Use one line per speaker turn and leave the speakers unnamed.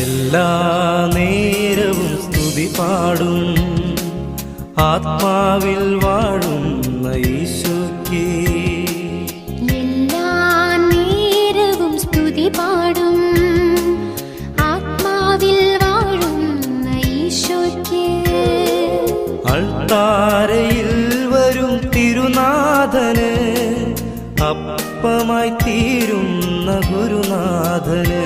എല്ലാ നേരവും സ്തുതി പാടും ആത്മാവിൽ വാഴുന്ന ഈശോയ്ക്ക്.
എല്ലാ നേരവും സ്തുതി പാടും ആത്മാവിൽ വാഴുന്ന ഈശോയ്ക്ക്.
അൾത്താരയിൽ വരും തിരുനാഥന് അപ്പമായി തീരുന്ന ഗുരുനാഥന്